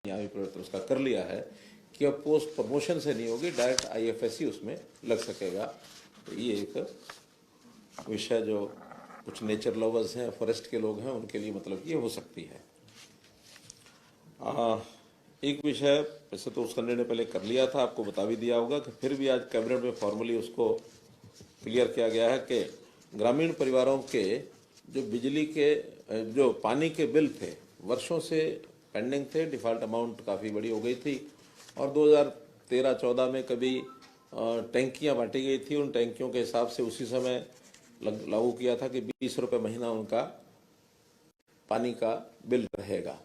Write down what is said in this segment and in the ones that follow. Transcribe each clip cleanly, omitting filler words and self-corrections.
यहाँ भी परिवर्तन उसका कर लिया है कि अब पोस्ट प्रमोशन से नहीं होगी, डायरेक्ट IFSC उसमें लग सकेगा। तो ये एक विषय जो कुछ नेचर लवर्स हैं, फॉरेस्ट के लोग हैं, उनके लिए मतलब ये हो सकती है। एक विषय वैसे तो उसका निर्णय पहले कर लिया था, आपको बता भी दिया होगा कि फिर भी आज कैबिनेट में फॉर्मली उसको क्लियर किया गया है कि ग्रामीण परिवारों के जो बिजली के जो पानी के बिल थे वर्षों से पेंडिंग थे, डिफ़ॉल्ट अमाउंट काफ़ी बड़ी हो गई थी और 2013-14 में कभी टैंकियाँ बांटी गई थी, उन टैंकियों के हिसाब से उसी समय लागू किया था कि 20 रुपये महीना उनका पानी का बिल रहेगा।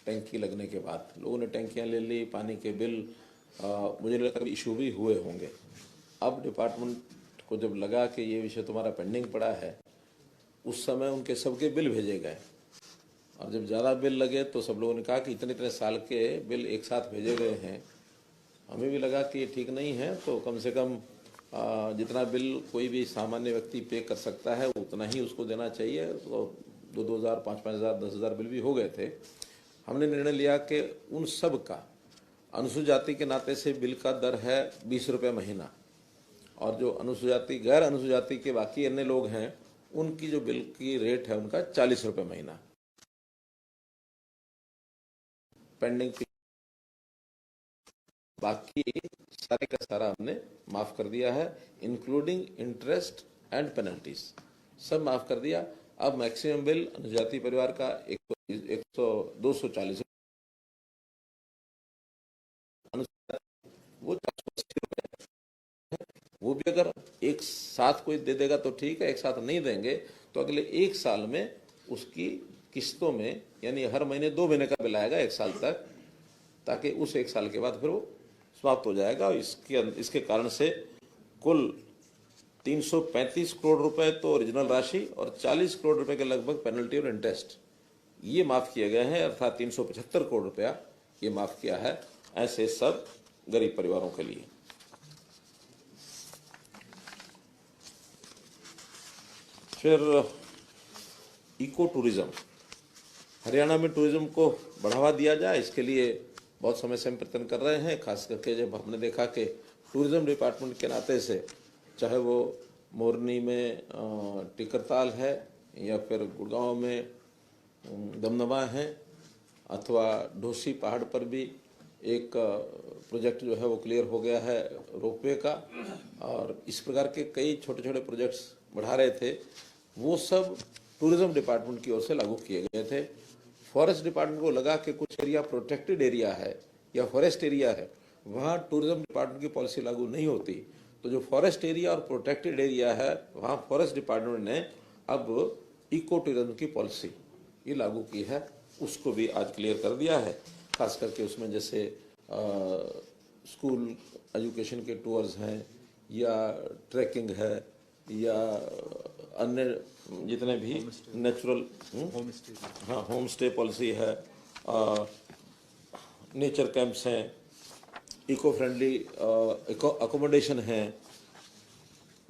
टैंकी लगने के बाद लोगों ने टैंकियाँ ले ली, पानी के बिल मुझे नहीं लगता इशू भी हुए होंगे। अब डिपार्टमेंट को जब लगा कि ये विषय तुम्हारा पेंडिंग पड़ा है, उस समय उनके सबके बिल भेजे गए और जब ज़्यादा बिल लगे तो सब लोगों ने कहा कि इतने इतने साल के बिल एक साथ भेजे गए हैं। हमें भी लगा कि ये ठीक नहीं है, तो कम से कम जितना बिल कोई भी सामान्य व्यक्ति पे कर सकता है उतना ही उसको देना चाहिए। तो 2,000, 5,000, 10,000 बिल भी हो गए थे। हमने निर्णय लिया कि उन सब का अनुसूचित जाति के नाते से बिल का दर है 20 रुपये महीना और जो अनुसूचित जाति गैर अनुसूचित जाति के बाकी अन्य लोग हैं उनकी जो बिल की रेट है उनका 40 रुपये महीना। पेंडिंग बाकी सारे का सारा हमने माफ कर दिया है, इंक्लूडिंग इंटरेस्ट एंड पेनल्टीज सब माफ कर दिया। अब मैक्सिमम बिल अनुजाति परिवार का 240 वो 480 रुपये, वो भी अगर एक साथ कोई दे देगा तो ठीक है, एक साथ नहीं देंगे तो अगले एक साल में उसकी किस्तों में यानी हर महीने 2 महीने का बिल आएगा एक साल तक, ताकि उस एक साल के बाद फिर वो समाप्त हो जाएगा। इसके कारण से कुल 335 करोड़ रुपए तो ओरिजिनल राशि और 40 करोड़ रुपए के लगभग पेनल्टी और इंटरेस्ट ये माफ किए गए हैं, अर्थात 375 करोड़ रुपया ये माफ किया है ऐसे सब गरीब परिवारों के लिए। फिर इको टूरिज्म, हरियाणा में टूरिज्म को बढ़ावा दिया जाए, इसके लिए बहुत समय से हम प्रयत्न कर रहे हैं। खास करके जब हमने देखा कि टूरिज्म डिपार्टमेंट के नाते से चाहे वो मोरनी में टिकरताल है या फिर गुड़गांव में दमदमा है अथवा ढोसी पहाड़ पर भी एक प्रोजेक्ट जो है वो क्लियर हो गया है रोपवे का, और इस प्रकार के कई छोटे छोटे प्रोजेक्ट्स बढ़ा रहे थे, वो सब टूरिज्म डिपार्टमेंट की ओर से लागू किए गए थे। फॉरेस्ट डिपार्टमेंट को लगा कि कुछ एरिया प्रोटेक्टेड एरिया है या फॉरेस्ट एरिया है, वहाँ टूरिज्म डिपार्टमेंट की पॉलिसी लागू नहीं होती, तो जो फॉरेस्ट एरिया और प्रोटेक्टेड एरिया है वहाँ फॉरेस्ट डिपार्टमेंट ने अब इको टूरिज्म की पॉलिसी ये लागू की है, उसको भी आज क्लियर कर दिया है। खास करके उसमें जैसे स्कूल एजुकेशन के टूर्स हैं या ट्रैकिंग है या अन्य जितने भी नेचुरल होम स्टे पॉलिसी है, नेचर कैंप्स हैं, इको फ्रेंडली अकोमोडेशन है,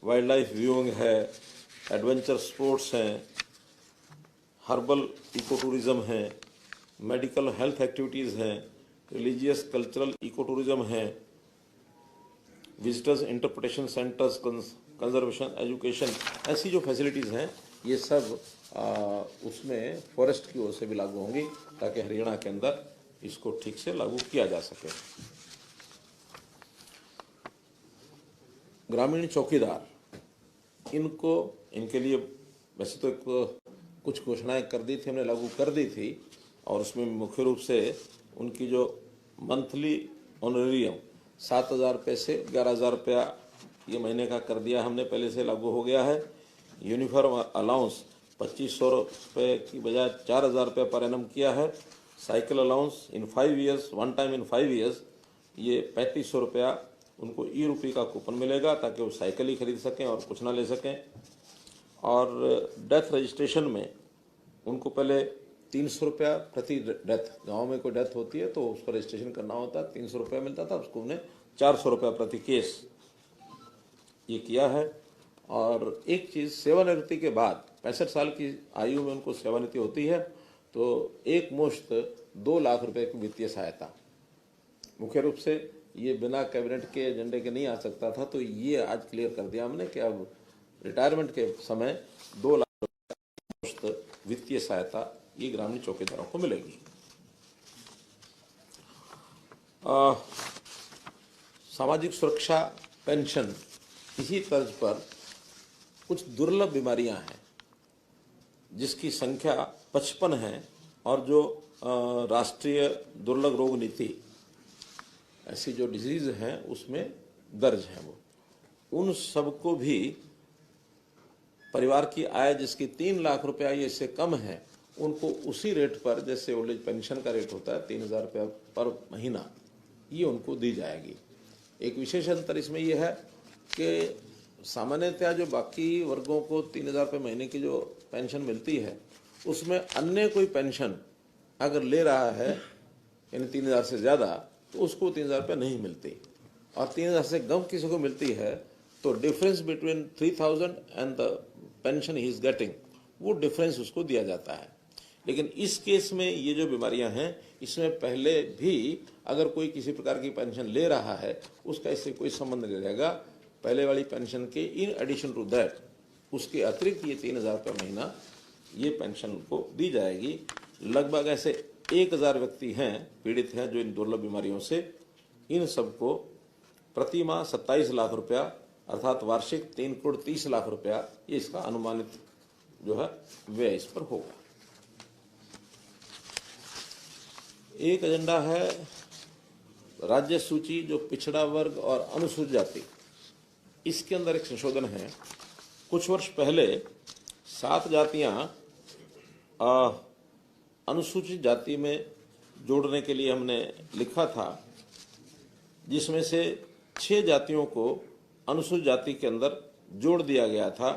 वाइल्ड लाइफ व्यूइंग है, एडवेंचर स्पोर्ट्स हैं, हर्बल इको टूरिज्म है, मेडिकल हेल्थ एक्टिविटीज़ हैं, रिलीजियस कल्चरल इको टूरिज्म है, visitors interpretation centres, conservation education, ऐसी जो फैसिलिटीज़ हैं ये सब उसमें फॉरेस्ट की ओर से भी लागू होंगी ताकि हरियाणा के अंदर इसको ठीक से लागू किया जा सके। ग्रामीण चौकीदार, इनके लिए वैसे तो कुछ घोषणाएं कर दी थी, हमने लागू कर दी थी, और उसमें मुख्य रूप से उनकी जो मंथली ऑनरेरियम 7,000 रुपये से 11,000 रुपया ये महीने का कर दिया हमने, पहले से लागू हो गया है। यूनिफॉर्म अलाउंस 2,500 रुपये की बजाय 4,000 रुपये पर एनम किया है। Cycle allowance in 5 years, one time in 5 years, ये 3,500 रुपया उनको ₹E का कूपन मिलेगा ताकि वो साइकिल ही खरीद सकें और कुछ ना ले सकें। और डेथ रजिस्ट्रेशन में उनको पहले 300 रुपया प्रति डेथ, गांव में कोई डेथ होती है तो उसका रजिस्ट्रेशन करना होता है, 300 रुपया मिलता था, उसको उन्हें 400 रुपया प्रति केस ये किया है। और एक चीज़, सेवानिवृत्ति के बाद 65 साल की आयु में उनको सेवानिवृत्ति होती है तो एक मुश्त 2 लाख रुपए की वित्तीय सहायता। मुख्य रूप से ये बिना कैबिनेट के एजेंडे के नहीं आ सकता था, तो ये आज क्लियर कर दिया हमने कि अब रिटायरमेंट के समय 2 लाख रुपए वित्तीय सहायता ये ग्रामीण चौकीदारों को मिलेगी। सामाजिक सुरक्षा पेंशन, इसी तर्ज पर कुछ दुर्लभ बीमारियां हैं जिसकी संख्या 55 है, और जो राष्ट्रीय दुर्लभ रोग नीति ऐसी जो डिजीज हैं उसमें दर्ज है, वो उन सबको भी परिवार की आय जिसकी 3 लाख रुपया या इससे कम है उनको उसी रेट पर, जैसे ओल्ड एज पेंशन का रेट होता है 3000 रुपया पर महीना, ये उनको दी जाएगी। एक विशेष अंतर इसमें यह है कि सामान्यतः जो बाकी वर्गों को 3000 रुपये महीने की जो पेंशन मिलती है उसमें अन्य कोई पेंशन अगर ले रहा है यानी 3000 से ज़्यादा तो उसको 3000 रुपये नहीं मिलती, और 3000 से कम किसी को मिलती है तो difference between 3000 and the pension he is getting, वो डिफरेंस उसको दिया जाता है। लेकिन इस केस में ये जो बीमारियां हैं इसमें पहले भी अगर कोई किसी प्रकार की पेंशन ले रहा है उसका इससे कोई संबंध नहीं रहेगा। पहले वाली पेंशन के इन एडिशन टू दैट उसके अतिरिक्त ये 3000 रुपये महीना ये पेंशन को दी जाएगी। लगभग ऐसे 1000 व्यक्ति हैं पीड़ित हैं जो इन दुर्लभ बीमारियों से, इन सबको प्रति माह 27 लाख रुपया अर्थात वार्षिक 3 करोड़ 30 लाख रुपया ये इसका अनुमानित जो है व्यय इस पर होगा। एक एजेंडा है राज्य सूची जो पिछड़ा वर्ग और अनुसूचित जाति, इसके अंदर एक संशोधन है। कुछ वर्ष पहले 7 जातियां अनुसूचित जाति में जोड़ने के लिए हमने लिखा था, जिसमें से 6 जातियों को अनुसूचित जाति के अंदर जोड़ दिया गया था।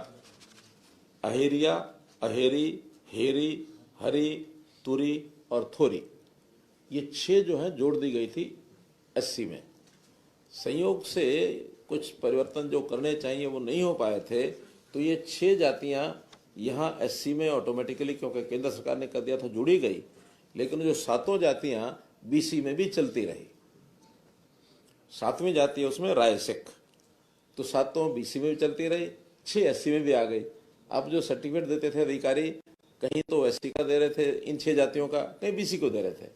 अहेरिया, अहेरी, हेरी, हरी, तुरी और थोरी, ये 6 जो है जोड़ दी गई थी एससी में। संयोग से कुछ परिवर्तन जो करने चाहिए वो नहीं हो पाए थे, तो ये 6 जातियां यहाँ एससी में ऑटोमेटिकली, क्योंकि केंद्र सरकार ने कर दिया था, जुड़ी गई। लेकिन जो 7 जातियां बीसी में भी चलती रही। 7वीं जाति है उसमें राय सिख, तो 7 बीसी में भी चलती रही, 6 एससी में भी आ गई। अब जो सर्टिफिकेट देते थे अधिकारी, कहीं तो एससी का दे रहे थे इन 6 जातियों का, कहीं बीसी को दे रहे थे।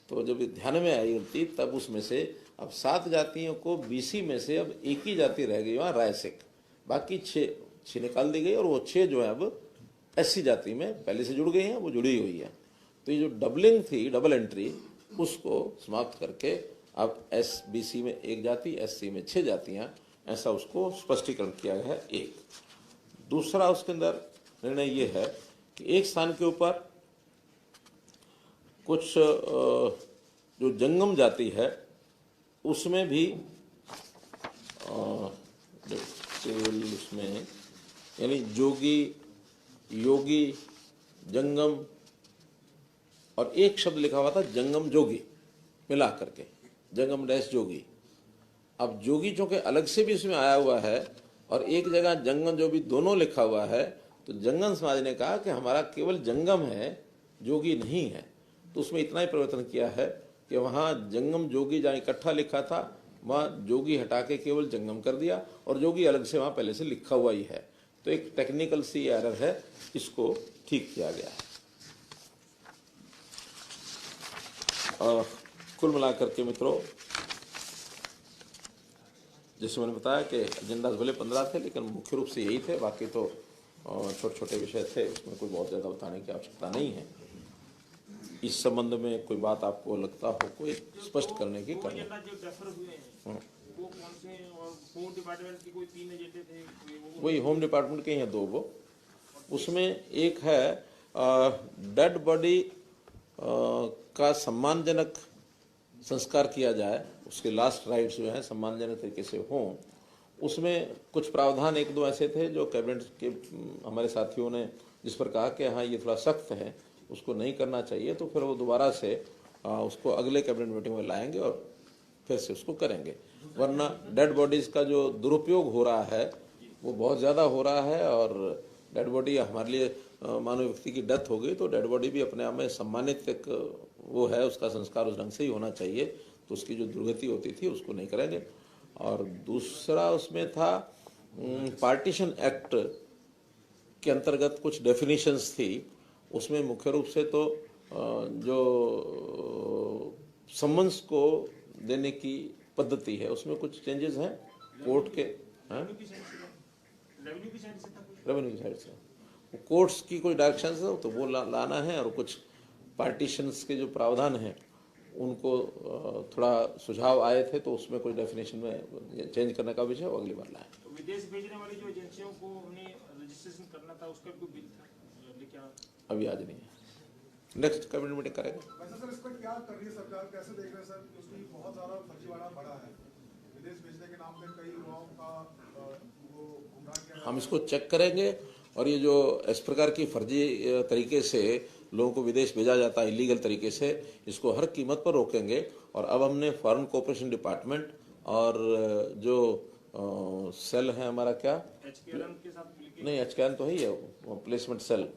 तो जब ध्यान में आई गलती तब उसमें से अब 7 जातियों को बीसी में से अब एक ही जाति रह गई वहाँ राय सिख, बाकी 6 निकाल दी गई, और वो 6 जो है अब एससी जाति में पहले से जुड़ गई हैं, वो जुड़ी हुई है। तो ये जो डबलिंग थी, डबल एंट्री, उसको समाप्त करके अब बीसी में 1 जाति, एससी में 6 जातियां, ऐसा उसको स्पष्टीकरण किया गया है। एक दूसरा उसके अंदर निर्णय ये है कि एक स्थान के ऊपर कुछ जो जंगम जाति है उसमें भी उसमें यानी जोगी, योगी, जंगम और एक शब्द लिखा हुआ था जंगम जोगी मिला करके, जंगम डैश जोगी। अब जोगी चूंकि अलग से भी इसमें आया हुआ है और एक जगह जंगम जो भी दोनों लिखा हुआ है, तो जंगम समाज ने कहा कि हमारा केवल जंगम है, जोगी नहीं है। तो उसमें इतना ही परिवर्तन किया है कि वहाँ जंगम जोगी जहाँ इकट्ठा लिखा था वहाँ जोगी हटा के केवल जंगम कर दिया, और जोगी अलग से वहाँ पहले से लिखा हुआ ही है। तो एक टेक्निकल सी एरर है, इसको ठीक किया गया है। कुल मिलाकर के मित्रों, जैसे मैंने बताया कि एजेंडा भले 15 थे लेकिन मुख्य रूप से यही थे, बाकी तो छोटे छोटे विषय थे, उसमें कोई बहुत ज़्यादा बताने की आवश्यकता नहीं है। इस संबंध में कोई बात आपको लगता हो कोई स्पष्ट करने की करनी। वही होम डिपार्टमेंट के हैं 2 वो। उसमें एक है डेड बॉडी का सम्मानजनक संस्कार किया जाए, उसके लास्ट राइट्स जो है सम्मानजनक तरीके से हों। उसमें कुछ प्रावधान 1-2 ऐसे थे जो कैबिनेट के हमारे साथियों ने जिस पर कहा कि हाँ ये थोड़ा सख्त है, उसको नहीं करना चाहिए, तो फिर वो दोबारा से उसको अगले कैबिनेट मीटिंग में लाएंगे और फिर से उसको करेंगे। वरना डेड बॉडीज का जो दुरुपयोग हो रहा है वो बहुत ज़्यादा हो रहा है, और डेड बॉडी हमारे लिए मानव व्यक्ति की डेथ हो गई तो डेड बॉडी भी अपने आप में सम्मानित एक वो है उसका संस्कार उस ढंग से ही होना चाहिए, तो उसकी जो दुर्गति होती थी उसको नहीं करेंगे। और दूसरा उसमें था पार्टीशन एक्ट के अंतर्गत कुछ डेफिनेशंस थी, उसमें मुख्य रूप से तो जो सम्मन्स को देने की पद्धति है उसमें कुछ चेंजेस हैं कोर्ट के, रेवेन्यू की साइड से कोर्ट्स की कोई डायरेक्शन है तो वो लाना है, और कुछ पार्टीशंस के जो प्रावधान हैं उनको थोड़ा सुझाव आए थे तो उसमें कोई डेफिनेशन में चेंज करने का विषय अगली बार लाए। तो विदेश भेजने वाली जो एजेंसियों को हमने रजिस्ट्रेशन करना था उसका कोई बिल था लेकिन अभी आज नहीं है, नेक्स्ट कैबिनेट मीटिंग करेंगे। वैसे सर इस पर क्या कर रही है सरकार, कैसे देख रहे हैं सर? उसकी बहुत ज्यादा फर्जीवाड़ा बढ़ा है, विदेश भेजने के नाम पे कई युवाओं का वो गुमराह किया। हम इसको चेक करेंगे, और ये जो इस प्रकार की फर्जी तरीके से लोगों को विदेश भेजा जाता है इलीगल तरीके से, इसको हर कीमत पर रोकेंगे। और अब हमने फॉरेन कोऑपरेशन डिपार्टमेंट और जो सेल है हमारा, क्या के साथ नहीं HKN तो है ही है, placement cell,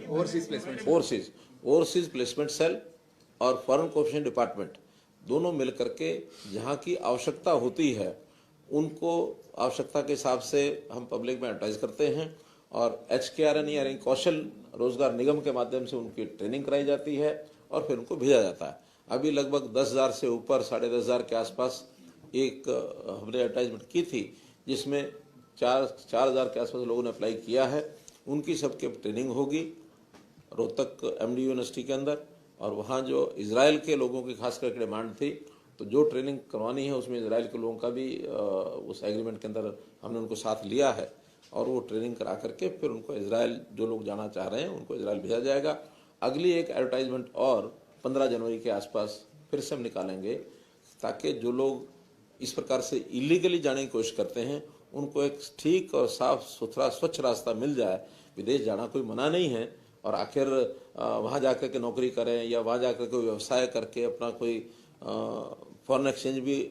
overseas placement cell और फॉरेन कोऑपरेशन डिपार्टमेंट दोनों मिल करके जहाँ की आवश्यकता होती है उनको आवश्यकता के हिसाब से हम पब्लिक में एडवर्टाइज करते हैं, और HKRN यानी कौशल रोजगार निगम के माध्यम से उनकी ट्रेनिंग कराई जाती है और फिर उनको भेजा जाता है। अभी लगभग 10,000 से ऊपर 10,500 के आसपास एक हमने एडवर्टाइजमेंट की थी, जिसमें 4,000 के आसपास लोगों ने अप्लाई किया है। उनकी सबके ट्रेनिंग होगी रोहतक MDU यूनिवर्सिटी के अंदर, और वहाँ जो इजराइल के लोगों की खास करके डिमांड थी, तो जो ट्रेनिंग करवानी है उसमें इजराइल के लोगों का भी उस एग्रीमेंट के अंदर हमने उनको साथ लिया है, और वो ट्रेनिंग करा करके फिर उनको इजराइल जो लोग जाना चाह रहे हैं उनको इजराइल भेजा जाएगा। अगली एक एडवर्टाइजमेंट और 15 जनवरी के आसपास फिर से हम निकालेंगे, ताकि जो लोग इस प्रकार से इलीगली जाने की कोशिश करते हैं उनको एक ठीक और साफ सुथरा स्वच्छ रास्ता मिल जाए। विदेश जाना कोई मना नहीं है, और आखिर वहाँ जाकर के नौकरी करें या वहाँ जाकर के व्यवसाय करके अपना कोई फॉरेन एक्सचेंज भी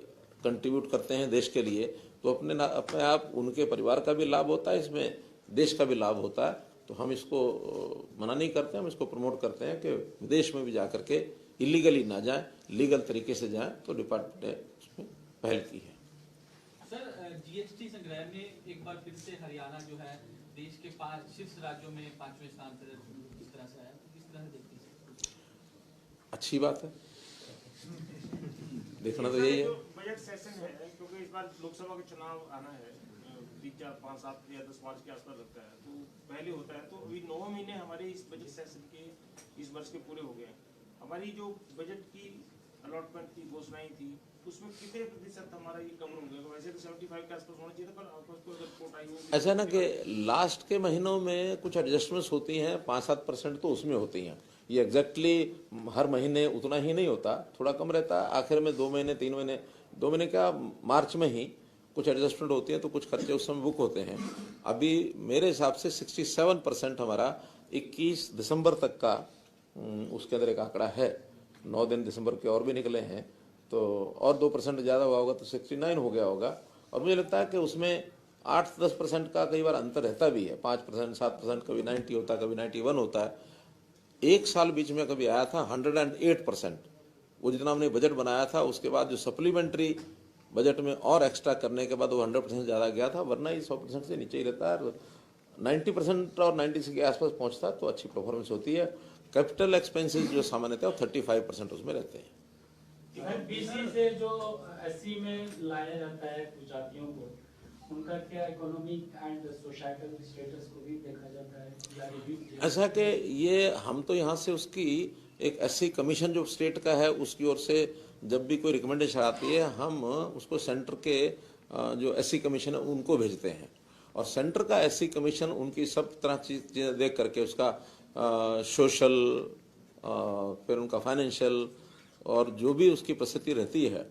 कंट्रीब्यूट करते हैं देश के लिए, तो अपने आप उनके परिवार का भी लाभ होता है, इसमें देश का भी लाभ होता है। तो हम इसको मना नहीं करते, हम इसको प्रमोट करते हैं कि विदेश में भी जा करके इलीगली ना जाएं, लीगल तरीके से जाएं, तो डिपार्टमेंट ने उसमें पहल की है। सर GST संग्रह में एक बार फिर से हरियाणा जो है देश के 5 शीर्ष राज्यों में 5वें स्थान पर किस तरह से आया, तो किस तरह से देखते हैं? अच्छी बात है, देखना तो यही है। बजट सेशन है क्योंकि इस बार लोकसभा के चुनाव आना है 5, 7 या 10 मार्च के आसपास लगता है, तो पहले होता है, तो अभी 9 महीने हमारे इस बजट सेशन के इस वर्ष के पूरे हो गए हैं। हमारी जो बजट की अलॉटमेंट की घोषणाएं थी उसमें कितने प्रतिशत हमारा ये कम हो गया? वैसे तो 75 के आसपास होना चाहिए था, पर आपको अगर रिपोर्ट आई हो ऐसा ना कि लास्ट के महीनों में कुछ एडजस्टमेंट्स होती हैं, 5-7% तो उसमें होती हैं। ये एग्जैक्टली हर महीने उतना ही नहीं होता, थोड़ा कम रहता है। आखिर में 2 महीने 3 महीने 2 महीने क्या मार्च में ही कुछ एडजस्टमेंट होती है, तो कुछ खर्चे उस समय बुक होते हैं। अभी मेरे हिसाब से 67% हमारा 21 दिसंबर तक का उसके अंदर एक आंकड़ा है। 9 दिन दिसंबर के और भी निकले हैं, तो और 2% ज़्यादा हुआ होगा तो 69 हो गया होगा। और मुझे लगता है कि उसमें 8-10% का कई बार अंतर रहता भी है, 5%, 7%, कभी 90 होता है, कभी 91 होता है। एक साल बीच में कभी आया था 108%, वो जितना हमने बजट बनाया था उसके बाद जो सप्लीमेंट्री बजट में और एक्स्ट्रा करने के बाद वो 100% ज़्यादा गया था, वरना ये 100% से नीचे ही रहता है। 90% और 90 के आसपास पहुंचता है तो अच्छी परफॉर्मेंस होती है। कैपिटल एक्सपेंसेस जो सामान्यतः 35% उसमें रहते हैं। BC से जो SC में लाया जाता है कुछ जातियों को, उनका क्या इकोनॉमिक एंड सोसाइटल स्टेटस को भी देखा जाता है या रिव्यू? ऐसा कि ये हम तो यहाँ से उसकी एक SC कमीशन जो स्टेट का है उसकी ओर से जब भी कोई रिकमेंडेशन आती है हम उसको सेंटर के जो SC कमीशन है उनको भेजते हैं, और सेंटर का SC कमीशन उनकी सब तरह चीज़ें देख करके उसका सोशल फिर उनका फाइनेंशियल और जो भी उसकी परिस्थिति रहती है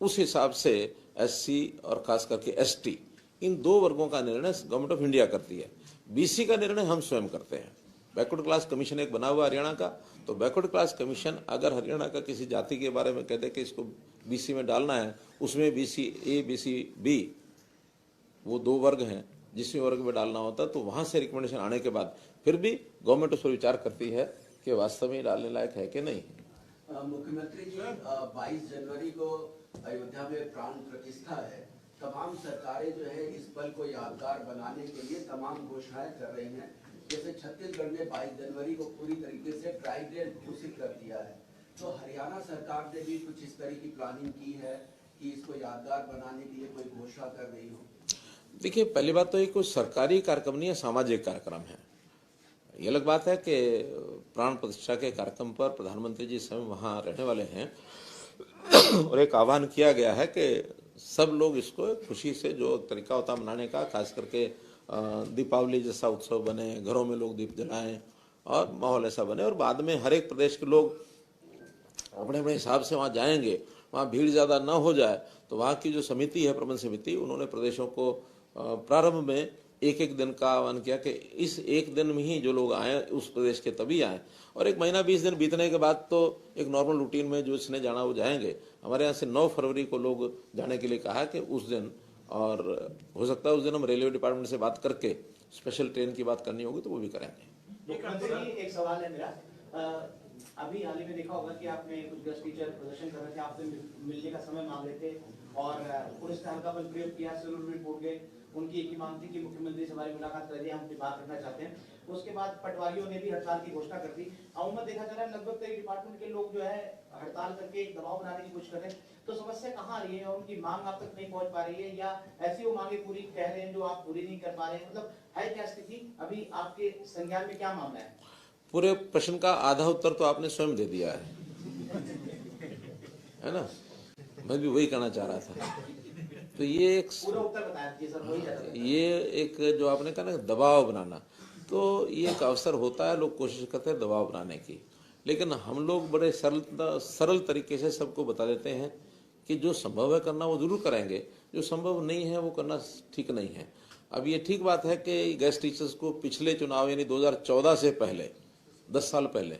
उस हिसाब से SC और खास करके ST इन 2 वर्गों का निर्णय गवर्नमेंट ऑफ इंडिया करती है। BC का निर्णय हम स्वयं करते हैं। बैकवर्ड क्लास कमीशन एक बना हुआ हरियाणा का, तो बैकवर्ड क्लास कमीशन अगर हरियाणा का किसी जाति के बारे में कह दे कि इसको BC में डालना है, उसमें BC A BC B वो 2 वर्ग हैं, जिस वर्ग में डालना होता है तो वहाँ से रिकमेंडेशन आने के बाद फिर भी गवर्नमेंट उस पर विचार करती है कि वास्तव में डालने लायक है कि नहीं। मुख्यमंत्री जी 22 जनवरी को अयोध्या में प्राण प्रतिष्ठा है। तमाम सरकारें जो है इस पल को यादगार बनाने के लिए तमाम घोषणाएं कर रही हैं। जैसे छत्तीसगढ़ ने 22 जनवरी को पूरी तरीके से ड्राई डे घोषित कर दिया है, तो हरियाणा सरकार ने भी कुछ इस तरह की प्लानिंग की है कि इसको यादगार बनाने के लिए कोई घोषणा कर रही हो? देखिए, पहली बात तो ये कोई सरकारी कार्यक्रम नहीं है, सामाजिक कार्यक्रम है। ये अलग बात है कि प्राण प्रतिष्ठा के कार्यक्रम पर प्रधानमंत्री जी स्वयं वहाँ रहने वाले हैं और एक आह्वान किया गया है कि सब लोग इसको खुशी से, जो तरीका होता मनाने का, खास करके दीपावली जैसा उत्सव बने, घरों में लोग दीप जलाएं और माहौल ऐसा बने, और बाद में हर एक प्रदेश के लोग अपने अपने हिसाब से वहाँ जाएंगे, वहाँ भीड़ ज़्यादा ना हो जाए। तो वहाँ की जो समिति है, प्रबंध समिति, उन्होंने प्रदेशों को प्रारंभ में एक एक दिन का आह्वान किया कि इस एक दिन में ही जो लोग आए उस प्रदेश के तभी आए, और एक महीना 20 दिन बीतने के बाद तो एक नॉर्मल रूटीन में जो इसने जाना वो जाएंगे। हमारे यहाँ से 9 फरवरी को लोग जाने के लिए कहा है कि उस दिन, और हो सकता है उस दिन हम रेलवे डिपार्टमेंट से बात करके स्पेशल ट्रेन की बात करनी होगी तो वो भी करेंगे। मुख्यमंत्री, एक सवाल है मेरा। अभी हाल ही में देखा होगा कि आपने कुछ गेस्ट टीचर प्रदर्शन कर रहे थे, आपसे मिलने का समय मांग रहे थे और पुलिस ने हल्का बल प्रयोग किया, सिविल रिपोर्ट गए। उनकी एक ही मांग थी कि मुख्यमंत्री से हमारी मुलाकात करिए, हम बात करना चाहते हैं। उसके बाद पटवारियों ने भी हड़ताल की घोषणा कर दी। अमूमन देखा जा रहा है लगभग कई डिपार्टमेंट के लोग जो है हड़ताल करके एक दबाव बनाने की कोशिश कर रहे हैं। तो समस्या कहाँ आ रही है? उनकी मांग आप तक नहीं पहुंच पा रही है, या ऐसी वो मांगे पूरी कह रहे हैं जो आप पूरी नहीं कर पा रहे हैं? मतलब है क्या स्थिति? अभी आपके संज्ञान में क्या मामला है? पूरे प्रश्न का आधा उत्तर तो आपने स्वयं दे दिया है ना? मैं भी वही कहना चाह रहा था। तो ये एक पूरा उत्तर बताया सर, वही ये एक जो आपने कहा ना दबाव बनाना, तो ये एक अवसर होता है, लोग कोशिश करते हैं दबाव बनाने की, लेकिन हम लोग बड़े सरल तरीके से सबको बता देते हैं कि जो संभव है करना वो जरूर करेंगे, जो संभव नहीं है वो करना ठीक नहीं है। अब ये ठीक बात है कि गेस्ट टीचर्स को पिछले चुनाव यानी 2014 से पहले, 10 साल पहले,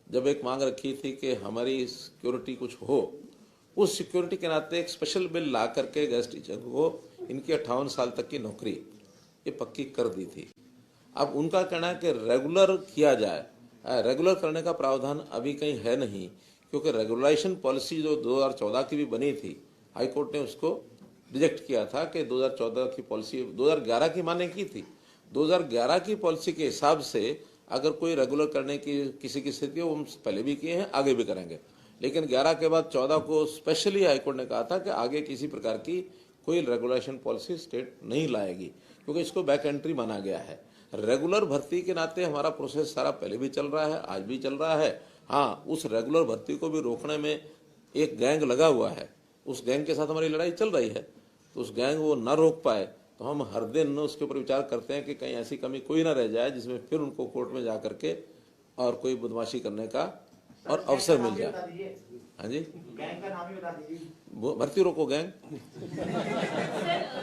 जब एक मांग रखी थी कि हमारी सिक्योरिटी कुछ हो, उस सिक्योरिटी के नाते एक स्पेशल बिल ला करके गेस्ट टीचर को इनकी 58 साल तक की नौकरी ये पक्की कर दी थी। अब उनका कहना है कि रेगुलर किया जाए। रेगुलर करने का प्रावधान अभी कहीं है नहीं, क्योंकि रेगुलेशन पॉलिसी जो 2014 की भी बनी थी, हाई कोर्ट ने उसको रिजेक्ट किया था कि 2014 की पॉलिसी 2011 की माने की थी। 2011 की पॉलिसी के हिसाब से अगर कोई रेगुलर करने की किसी की स्थिति हो, हम पहले भी किए हैं, आगे भी करेंगे, लेकिन 11 के बाद 14 को स्पेशली हाईकोर्ट ने कहा था कि आगे किसी प्रकार की कोई रेगुलेशन पॉलिसी स्टेट नहीं लाएगी, क्योंकि इसको बैक एंट्री माना गया है। रेगुलर भर्ती के नाते हमारा प्रोसेस सारा पहले भी चल रहा है, आज भी चल रहा है। हाँ, उस रेगुलर भर्ती को भी रोकने में एक गैंग लगा हुआ है, उस गैंग के साथ हमारी लड़ाई चल रही है। तो उस गैंग वो न रोक पाए तो हम हर दिन उसके ऊपर विचार करते हैं कि कहीं ऐसी कमी कोई ना रह जाए जिसमें फिर उनको कोर्ट में जा करके और कोई बदमाशी करने का और अवसर मिल जाए। हाँ जी, गैंग का नाम ही बता दीजिए। भर्ती रोको गैंग।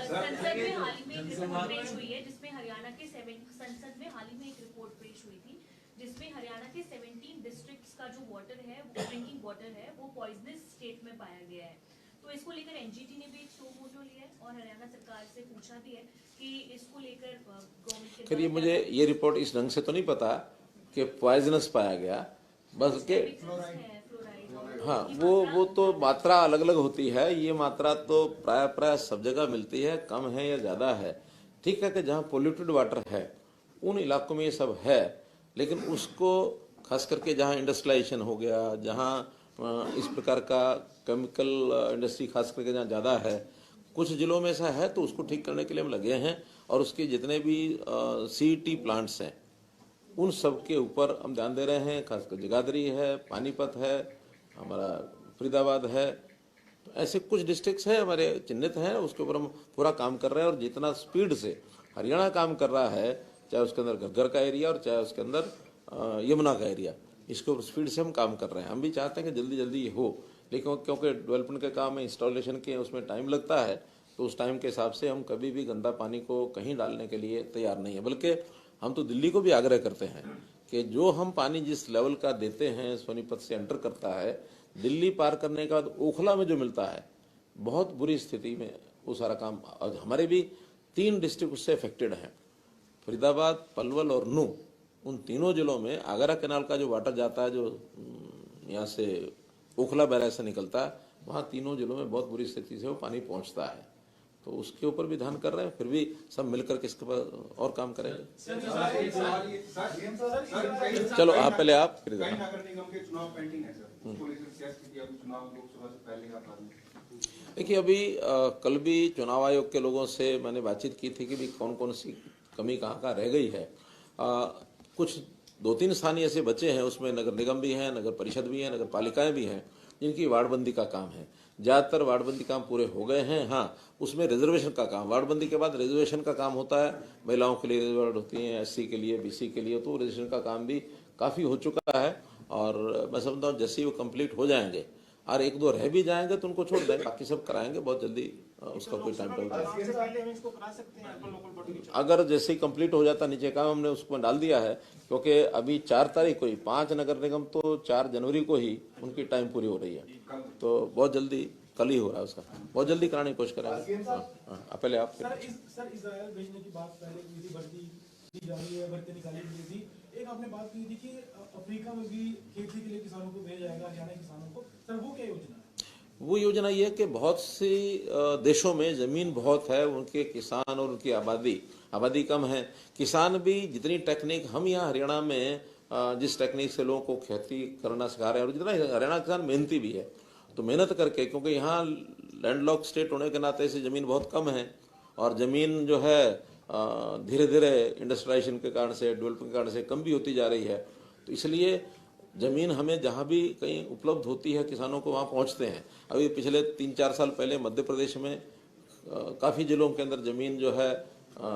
संसद में हाल ही में एक रिपोर्ट पेश हुई है जिसमें हरियाणा के संसद में हाल ही में एक रिपोर्ट पेश हुई थी जिसमें हरियाणा के 17 डिस्ट्रिक्ट्स का जो वाटर है, वो ड्रिंकिंग वाटर है, वो पॉइजनस स्टेट में पाया गया है। तो इसको लेकर एनजीटी ने भी एक शो फोटो लिया है और हरियाणा सरकार से पूछा भी है कि इसको लेकर गवर्नमेंट के फिर ये मुझे ये रिपोर्ट इस ढंग से तो नहीं पता कि पॉइजनस पाया गया, बस के हाँ, वो तो मात्रा अलग अलग होती है। ये मात्रा तो प्राय सब जगह मिलती है, कम है या ज्यादा है। ठीक है कि जहाँ पोल्यूटेड वाटर है उन इलाकों में ये सब है, लेकिन उसको खास करके जहाँ इंडस्ट्रियलाइजेशन हो गया, जहाँ इस प्रकार का केमिकल इंडस्ट्री खास करके जहाँ ज़्यादा है, कुछ जिलों में ऐसा है, तो उसको ठीक करने के लिए हम लगे हैं। और उसके जितने भी सीईटी प्लांट्स हैं उन सब के ऊपर हम ध्यान दे रहे हैं। खासकर जगाधरी है, पानीपत है, हमारा फरीदाबाद है, तो ऐसे कुछ डिस्ट्रिक्ट्स हैं हमारे चिन्हित हैं, उसके ऊपर हम पूरा काम कर रहे हैं। और जितना स्पीड से हरियाणा काम कर रहा है, चाहे उसके अंदर घग्गर का एरिया और चाहे उसके अंदर यमुना का एरिया, इसके ऊपर स्पीड से हम काम कर रहे हैं। हम भी चाहते हैं कि जल्दी जल्दी ये हो, लेकिन क्योंकि डेवलपमेंट के काम में इंस्टॉलेशन के उसमें टाइम लगता है, तो उस टाइम के हिसाब से हम कभी भी गंदा पानी को कहीं डालने के लिए तैयार नहीं है। बल्कि हम तो दिल्ली को भी आग्रह करते हैं कि जो हम पानी जिस लेवल का देते हैं, सोनीपत से एंटर करता है, दिल्ली पार करने के बाद ओखला में जो मिलता है बहुत बुरी स्थिति में वो सारा काम। और हमारे भी 3 डिस्ट्रिक्ट उससे अफेक्टेड हैं, फरीदाबाद, पलवल और नू। उन तीनों जिलों में आगरा कैनाल का जो वाटर जाता है, जो यहाँ से ओखला बैराज से निकलता है, वहाँ तीनों जिलों में बहुत बुरी स्थिति से वो पानी पहुँचता है। तो उसके ऊपर भी ध्यान कर रहे हैं, फिर भी सब मिलकर के इसके पर और काम करेंगे। चलो आप पहले आप फिर कई नगर निगम के चुनाव पेंडिंग है सर, उसको लेकर क्या स्थिति है? अभी चुनाव लोकसभा से पहले आप देखिए, अभी कल भी चुनाव आयोग के लोगों से मैंने बातचीत की थी कि भी कौन कौन सी कमी कहाँ रह गई है। कुछ 2-3 स्थान ऐसे बचे हैं, उसमें नगर निगम भी हैं, नगर परिषद भी है, नगर पालिकाएं भी हैं, जिनकी वार्डबंदी का काम है। ज़्यादातर वार्डबंदी काम पूरे हो गए हैं। हाँ, उसमें रिजर्वेशन का काम, वार्डबंदी के बाद रिजर्वेशन का काम होता है। महिलाओं के लिए रिजर्व होती हैं, SC के लिए, BC के लिए, तो रिजर्वेशन का काम भी काफ़ी हो चुका है। और मैं समझता हूँ जैसे ही वो कंप्लीट हो जाएंगे और 1-2 रह भी जाएंगे तो उनको छोड़ देंगे, बाकी सब कराएंगे बहुत जल्दी। उसका कोई टाइम टेबल अगर जैसे ही कंप्लीट हो जाता नीचे काम, हमने उसको डाल दिया है, क्योंकि अभी 4 तारीख को ही 5 नगर निगम तो 4 जनवरी को ही उनकी टाइम पूरी हो रही है, तो बहुत जल्दी कल ही हो रहा है उसका, बहुत जल्दी कराने की कोशिश करेंगे। पहले आप सर इजराइल भेजने की बात पहले की थी, भर्ती की जा रही है, भर्ती निकाली गई थी। एक आपने बात की थी कि अफ्रीका में भी खेती के लिए किसानों को भेजा जाएगा, हरियाणा किसानों को। सर वो क्या योजना है? वो योजना ये है कि बहुत सी देशों में ज़मीन बहुत है, उनके किसान और उनकी आबादी कम है। किसान भी जितनी टेक्निक हम यहाँ हरियाणा में जिस टेक्निक से लोगों को खेती करना सिखा रहे हैं, और जितना हरियाणा किसान मेहनती भी है, तो मेहनत करके, क्योंकि यहाँ लैंडलॉक स्टेट होने के नाते से ज़मीन बहुत कम है, और ज़मीन जो है धीरे धीरे इंडस्ट्रियलाइजेशन के कारण से, डेवलपमेंट के कारण से कम भी होती जा रही है। तो इसलिए ज़मीन हमें जहाँ भी कहीं उपलब्ध होती है, किसानों को वहाँ पहुँचते हैं। अभी पिछले 3-4 साल पहले मध्य प्रदेश में काफ़ी जिलों के अंदर ज़मीन जो है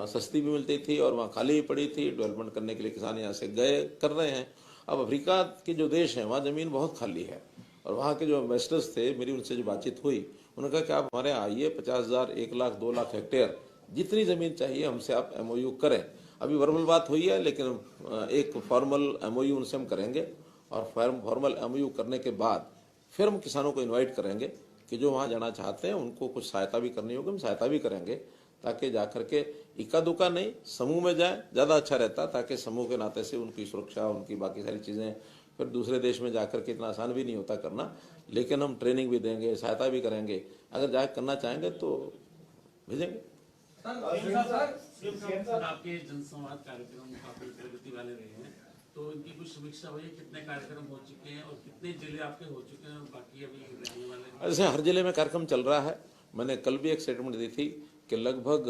सस्ती भी मिलती थी और वहाँ खाली भी पड़ी थी। डेवलपमेंट करने के लिए किसान यहाँ से गए कर रहे हैं। अब अफ्रीका के जो देश हैं, वहाँ ज़मीन बहुत खाली है, और वहाँ के जो इन्वेस्टर्स थे, मेरी उनसे जो बातचीत हुई, उन्होंने कहा कि आप हमारे यहाँ आइए, 50,000, 1 लाख, 2 लाख हेक्टेयर जितनी ज़मीन चाहिए हमसे आप MOU करें। अभी वर्बल बात हुई है, लेकिन एक फॉर्मल MOU उनसे हम करेंगे, और फॉर्मल MOU करने के बाद फिर हम किसानों को इनवाइट करेंगे कि जो वहाँ जाना चाहते हैं उनको कुछ सहायता भी करनी होगी, हम सहायता भी करेंगे, ताकि जाकर के इक्का दुक्का नहीं, समूह में जाए, ज़्यादा अच्छा रहता, ताकि समूह के नाते से उनकी सुरक्षा, उनकी बाकी सारी चीज़ें, फिर दूसरे देश में जाकर के इतना आसान भी नहीं होता करना। लेकिन हम ट्रेनिंग भी देंगे, सहायता भी करेंगे, अगर जाकर करना चाहेंगे तो भेजेंगे। आपके जनसंवाद कार्यक्रम काफी प्रगति वाले रहे हैं, तो इनकी कुछ समीक्षा हुई, कितने कार्यक्रम हो चुके हैं और कितने जिले आपके हो चुके हैं, बाकी अभी रहने वाले? ऐसे हर जिले में कार्यक्रम चल रहा है। मैंने कल भी एक स्टेटमेंट दी थी कि लगभग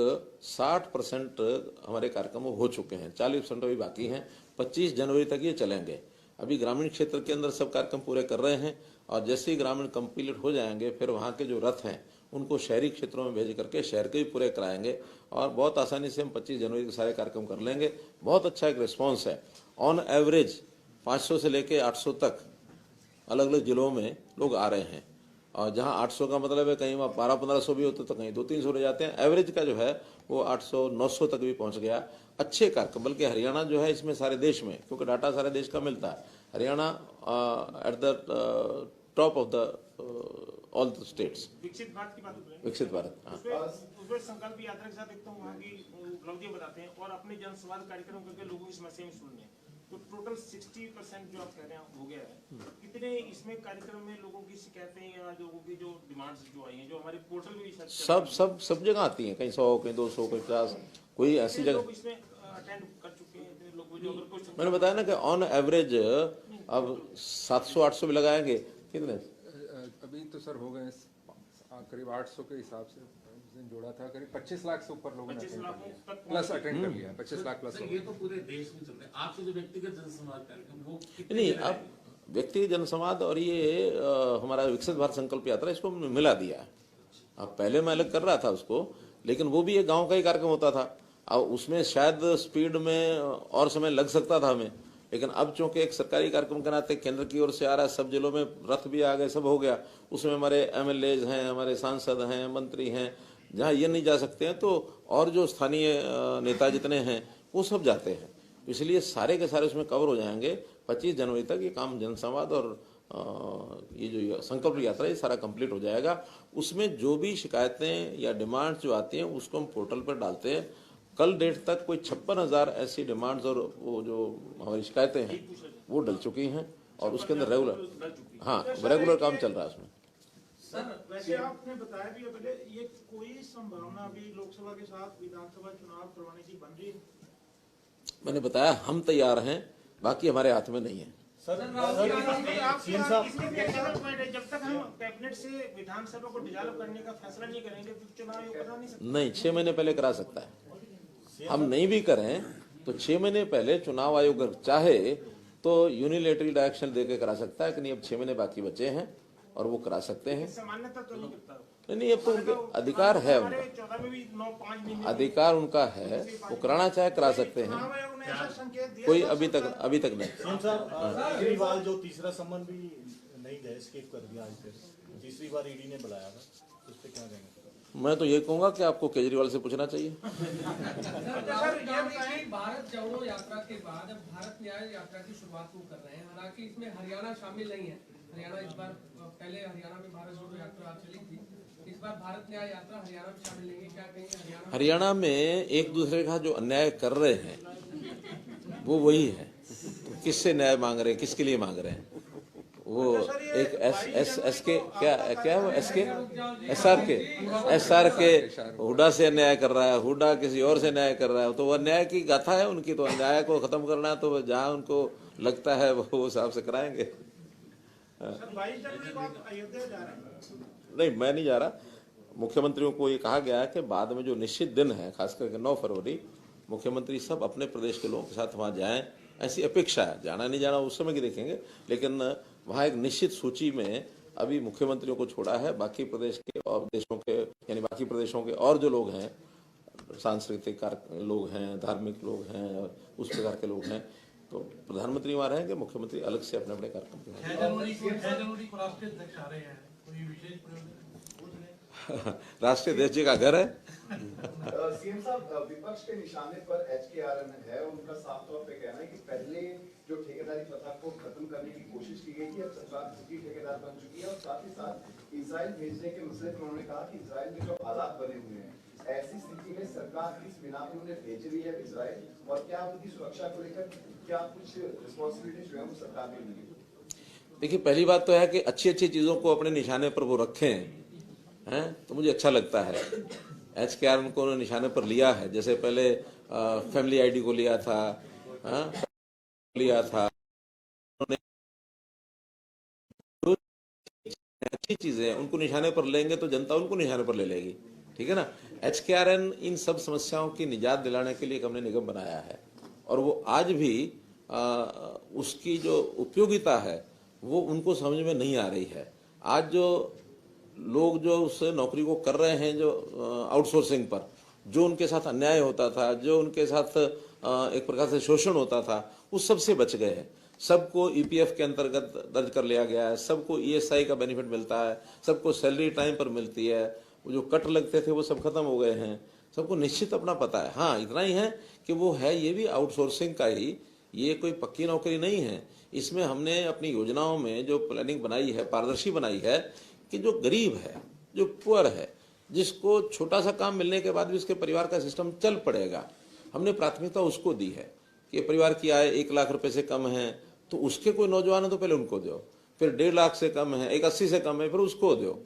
60% हमारे कार्यक्रम हो चुके हैं, 40% अभी बाकी हैं। 25 जनवरी तक ये चलेंगे। अभी ग्रामीण क्षेत्र के अंदर सब कार्यक्रम पूरे कर रहे हैं, और जैसे ही ग्रामीण कंप्लीट हो जाएंगे, फिर वहाँ के जो रथ हैं उनको शहरी क्षेत्रों में भेज करके शहर के भी पूरे कराएंगे, और बहुत आसानी से हम 25 जनवरी के सारे कार्यक्रम कर लेंगे। बहुत अच्छा एक रिस्पॉन्स है। ऑन एवरेज 500 से लेके 800 तक अलग अलग जिलों में लोग आ रहे हैं, और जहां 800 का मतलब है कहीं 1200-1500 भी होते तो कहीं 200-300 रह जाते हैं। एवरेज का जो है वो 800-900 तक भी पहुंच गया। अच्छे कार्यक्रम, बल्कि हरियाणा जो है इसमें सारे देश में, क्योंकि डाटा सारे देश का मिलता है, Haryana at the top of the all the states. विकसित भारत की बात करें, विकसित भारत, हाँ। उसमें संकल्प यात्रा के साथ देखता हूँ वहाँ की उपलब्धियां बताते हैं, और अपने जनसंवाद कार्यक्रम करके लोगों की समस्याएं सुनने हैं। तो टोटल 60% जो आप कह रहे हैं हो गया है। कितने इसमें कार्यक्रम में लोगों की शिकायतें या लोगों की जो डिमांड्स जो आई हैं, जो हमारे पोर्टल में भी सब जगह आती हैं, कहीं 100, कहीं 200, कहीं 50, कोई ऐसी जगह इसमें अटेंड कर चुके हैं लोग, जो अगर कुछ मैंने बताया ना कि ऑन एवरेज अब 700-800 भी लगाएंगे। कितने अभी तो सर हो गए करीब 800 के हिसाब से जोड़ा था, करीब 25 लाख से ऊपर लोगों ने प्लस अटेंड कर लिया। 25 लाख प्लस। ये तो पूरे देश में चलते हैं। आपके जो व्यक्तिगत जनसंवाद कार्यक्रम वो नहीं, अब व्यक्तिगत जनसंवाद और ये हमारा विकसित भारत संकल्प यात्रा, इसको मिला दिया है। अब पहले मैं अलग कर रहा था उसको, लेकिन वो भी एक गांव का ही कार्यक्रम होता था। अब उसमें शायद स्पीड में और समय लग सकता था हमें, लेकिन अब चूंकि एक सरकारी कार्यक्रम के नाते केंद्र की ओर से आ रहा है, सब जिलों में रथ भी आ गए, सब हो गया। उसमें हमारे MLAs हैं, हमारे सांसद हैं, मंत्री हैं, जहाँ ये नहीं जा सकते हैं तो और जो स्थानीय नेता जितने हैं वो सब जाते हैं। इसलिए सारे के सारे उसमें कवर हो जाएंगे। 25 जनवरी तक ये काम जनसंवाद और ये जो संकल्प यात्रा ये सारा कंप्लीट हो जाएगा। उसमें जो भी शिकायतें या डिमांड्स जो आती हैं उसको हम पोर्टल पर डालते हैं, कल डेट तक कोई 56,000 ऐसी डिमांड्स और वो जो हमारी शिकायतें हैं वो डल चुकी हैं और उसके अंदर रेगुलर काम चल रहा है उसमें। सर वैसे आपने बताया भी पहले, ये कोई संभावना अभी लोकसभा के साथ विधानसभा चुनाव करवाने की बन रही है? मैंने बताया हम तैयार हैं, बाकी हमारे हाथ में नहीं है। जब तक हम कैबिनेट से विधानसभा को डिसॉल्व करने का फैसला नहीं करेंगे तो चुनाव आयोग करा नहीं सकता। नहीं, 6 महीने पहले करा सकता है। हम नहीं भी करें तो 6 महीने पहले चुनाव आयोग अगर चाहे तो यूनिलेटरी डायरेक्शन देके करा सकता है कि नहीं अब 6 महीने बाकी बचे हैं और वो करा सकते हैं। सामान्यतः तो नहीं करता। नहीं, अब तो उनके अधिकार है, उनका 14 में भी 9-5 महीने अधिकार उनका है, वो कराना चाहे करा सकते हैं। कोई अभी तक नहीं। केजरीवाल जो तीसरा सम्मन भी नहीं गए, स्किप कर दिया, आज फिर तीसरी बार ईडी ने बुलाया था, उस पर क्या कहेंगे? मैं तो ये कहूंगा कि आपको केजरीवाल से पूछना चाहिए। भारत जोड़ो यात्रा के बाद अब भारत न्याय यात्रा की शुरुआत वो कर रहे हैं, हालांकि इसमें हरियाणा शामिल नहीं है। हरियाणा इस बार, पहले हरियाणा में भारत जोड़ो यात्रा चली थी, इस बार भारत न्याय यात्रा हरियाणा में शामिल नहीं है, क्या कहेंगे? हरियाणा में एक दूसरे का जो अन्याय कर रहे हैं वो वही है। तो किससे न्याय मांग रहे हैं, किसके लिए मांग रहे हैं? वो एक एस के क्या वो एस आर के हुडा से अन्याय कर रहा है, हुडा किसी और से न्याय कर रहा है। तो वो अन्याय की गाथा है उनकी, तो अन्याय को खत्म करना है तो जहाँ उनको लगता है वो हिसाब से कराएंगे। नहीं, मैं नहीं जा रहा। मुख्यमंत्रियों को ये कहा गया है कि बाद में जो निश्चित दिन है, खास करके 9 फरवरी, मुख्यमंत्री सब अपने प्रदेश के लोगों के साथ वहां जाएं, ऐसी अपेक्षा है। जाना नहीं जाना उस समय की देखेंगे, लेकिन वहां एक निश्चित सूची में अभी मुख्यमंत्रियों को छोड़ा है। बाकी प्रदेश के और देशों के, यानी बाकी प्रदेशों के और जो लोग हैं, सांस्कृतिक लोग हैं, धार्मिक लोग हैं, और उस प्रकार के लोग हैं, तो प्रधानमंत्री वहां रहेंगे, मुख्यमंत्री अलग से अपने अपने कार्यक्रम राष्ट्रीय देश जी का घर है। सीएम साहब, विपक्ष के निशाने पर HKRN है, उनका साफ तौर पे कहना है कि पहले जो ठेकेदारी प्रथा को खत्म करने की कोशिश की गई थी, अब सरकार खुद की ठेकेदार बन चुकी है, और साथ ही साथ इजराइल भेजने के मसले पर उन्होंने कहा कि इजराइल में जो हालात बने हुए हैं, ऐसी स्थिति में सरकार किस बिना पर उन्हें भेज रही है इजराइल, और क्या उनकी सुरक्षा को लेकर क्या कुछ रिस्पॉन्सिबिलिटी जो है वो सरकार ने ली? देखिए, पहली बात तो है कि अच्छी अच्छी चीजों को अपने निशाने पर वो रखें हैं, तो मुझे अच्छा लगता है। HKRN को उन्होंने निशाने पर लिया है, जैसे पहले फैमिली ID को लिया था, उन्होंने अच्छी चीजें उनको निशाने पर लेंगे तो जनता उनको निशाने पर ले लेगी, ठीक है ना। HKRN इन सब समस्याओं की निजात दिलाने के लिए हमने निगम बनाया है, और वो आज भी उसकी जो उपयोगिता है वो उनको समझ में नहीं आ रही है। आज जो लोग जो उस नौकरी को कर रहे हैं, जो आउटसोर्सिंग पर जो उनके साथ अन्याय होता था, जो उनके साथ एक प्रकार से शोषण होता था, उस सब से बच गए हैं। सबको EPF के अंतर्गत दर्ज कर लिया गया है, सबको ESI का बेनिफिट मिलता है, सबको सैलरी टाइम पर मिलती है, वो जो कट लगते थे वो सब खत्म हो गए हैं, सबको निश्चित अपना पता है। हाँ, इतना ही है कि वो है ये भी आउटसोर्सिंग का ही, ये कोई पक्की नौकरी नहीं है। इसमें हमने अपनी योजनाओं में जो प्लानिंग बनाई है, पारदर्शी बनाई है, कि जो गरीब है, जो पुअर है, जिसको छोटा सा काम मिलने के बाद भी उसके परिवार का सिस्टम चल पड़ेगा, हमने प्राथमिकता उसको दी है। कि परिवार की आय 1 लाख रुपए से कम है तो उसके कोई नौजवान है तो पहले उनको दो, फिर 1.5 लाख से कम है, 180 से कम है, फिर उसको दो।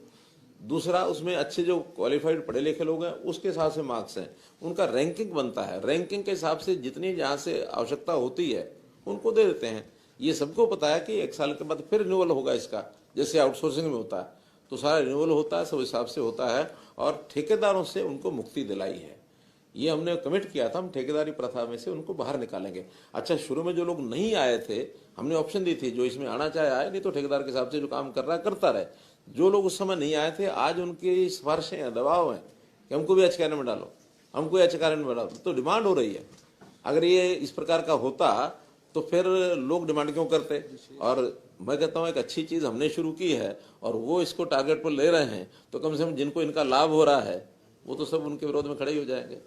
दूसरा, उसमें अच्छे जो क्वालिफाइड पढ़े लिखे लोग हैं उसके हिसाब से मार्क्स हैं, उनका रैंकिंग बनता है, रैंकिंग के हिसाब से जितनी जहाँ से आवश्यकता होती है उनको दे देते हैं। ये सबको पता है कि 1 साल के बाद फिर रिन्यूअल होगा इसका, जैसे आउटसोर्सिंग में होता है, तो सारा रिन्यूअल होता है, सब हिसाब से होता है, और ठेकेदारों से उनको मुक्ति दिलाई है। ये हमने कमिट किया था, हम ठेकेदारी प्रथा में से उनको बाहर निकालेंगे। अच्छा, शुरू में जो लोग नहीं आए थे, हमने ऑप्शन दी थी, जो इसमें आना चाहे आए, नहीं तो ठेकेदार के हिसाब से जो काम कर रहा है करता रहे। जो लोग उस समय नहीं आए थे, आज उनकी सिफारिशें हैं, दबाव है कि हमको भी HKRN में डालो, हमको HKRN में डालो, तो डिमांड हो रही है। अगर ये इस प्रकार का होता तो फिर लोग डिमांड क्यों करते। और मैं कहता हूँ एक अच्छी चीज हमने शुरू की है और वो इसको टारगेट पर ले रहे हैं, तो कम से कम जिनको इनका लाभ हो रहा है वो तो सब उनके विरोध में खड़े ही हो जाएंगे।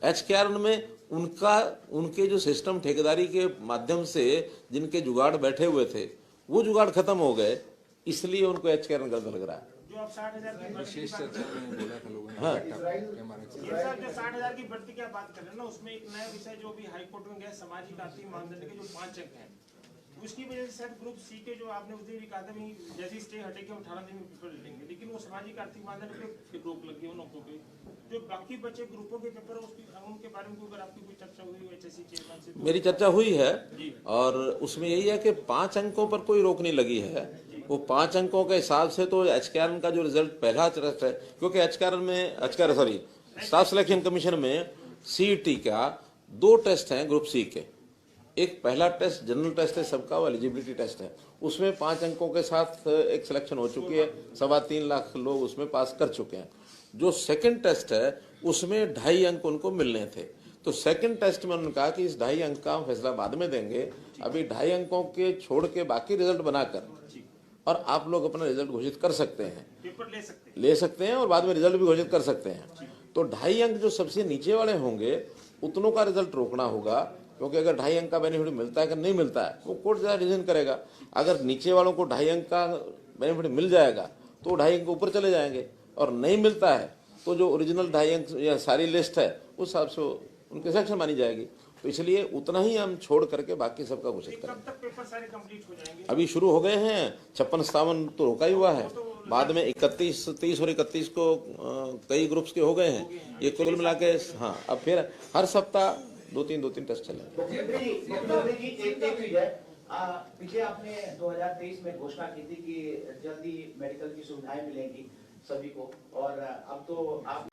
HKRN में उनके जो सिस्टम ठेकेदारी के माध्यम से जिनके जुगाड़ बैठे हुए थे वो जुगाड़ खत्म हो गए, इसलिए उनको HKRN गलत लग रहा है। जो आप 60,000 की भर्ती की विशेष बात कर चर्चा रहे हैं, में बोला था लोगों ने हाँ। कि हमारे ये सर जो 60,000 की भर्ती की आप बात कर रहे हैं ना, उसमें एक नया विषय जो भी हाईकोर्ट में गया, सामाजिक आर्थिक मानदंड के जो 5 अंक हैं, उसकी वजह से शायद ग्रुप सी के जो आपने उस दिन भी कहा था भी जैसी स्टे हटेगी हम 18 दिन में पेपर ले लेंगे, लेकिन वो सामाजिक आर्थिक मानदंड पे रोक लगी उन अंकों पे। जो बाकी बचे ग्रुपों के पेपर उनके बारे में अगर आपकी कोई चर्चा हुई HSC चेयरमैन से तो? मेरी चर्चा हुई है और उसमें यही है कि 5 अंकों पर कोई रोक नहीं लगी है। वो 5 अंकों के हिसाब से तो HKRN का जो रिजल्ट पहला टेस्ट है, क्योंकि स्टाफ सिलेक्शन कमीशन में CET का 2 टेस्ट हैं ग्रुप सी के। एक पहला टेस्ट जनरल टेस्ट है सबका, वो एलिजिबिलिटी टेस्ट है, उसमें 5 अंकों के साथ एक सिलेक्शन हो चुकी है, 3.25 लाख लोग उसमें पास कर चुके हैं। जो सेकंड टेस्ट है उसमें 2.5 अंक उनको मिलने थे, तो सेकंड टेस्ट में उन्होंने कहा कि इस 2.5 अंक का हम फैसला बाद में देंगे, अभी 2.5 अंकों के छोड़ के बाकी रिजल्ट बनाकर और आप लोग अपना रिजल्ट घोषित कर सकते हैं, पेपर ले सकते हैं और बाद में रिजल्ट भी घोषित कर सकते हैं। तो 2.5 अंक जो सबसे नीचे वाले होंगे उतनों का रिजल्ट रोकना होगा, क्योंकि अगर 2.5 अंक का बेनिफिट मिलता है कि नहीं मिलता है वो कोर्ट ज़्यादा डिसीजन करेगा। अगर नीचे वालों को 2.5 अंक का बेनिफिट मिल जाएगा तो 2.5 अंक ऊपर चले जाएंगे, और नहीं मिलता है तो जो ओरिजिनल 2.5 अंक या सारी लिस्ट है उस हिसाब से उनकी सिलेक्शन मानी जाएगी। तो इसलिए उतना ही हम छोड़ करके बाकी सबका घोषित करें। कब तक पेपर सारे कंप्लीट हो जाएंगे? अभी शुरू हो गए हैं, 56-57 तो रोका ही हुआ है, बाद में 30 और 31 को कई ग्रुप्स के हो गए हैं। ये कुल मिला के हाँ, अब फिर हर सप्ताह 2-3 टेस्ट चलेंगे। मुख्यमंत्री जी एक चीज है, पीछे आपने 2023 में घोषणा की थी कि जल्दी मेडिकल की सुविधाएं मिलेंगी सभी को, और अब तो आप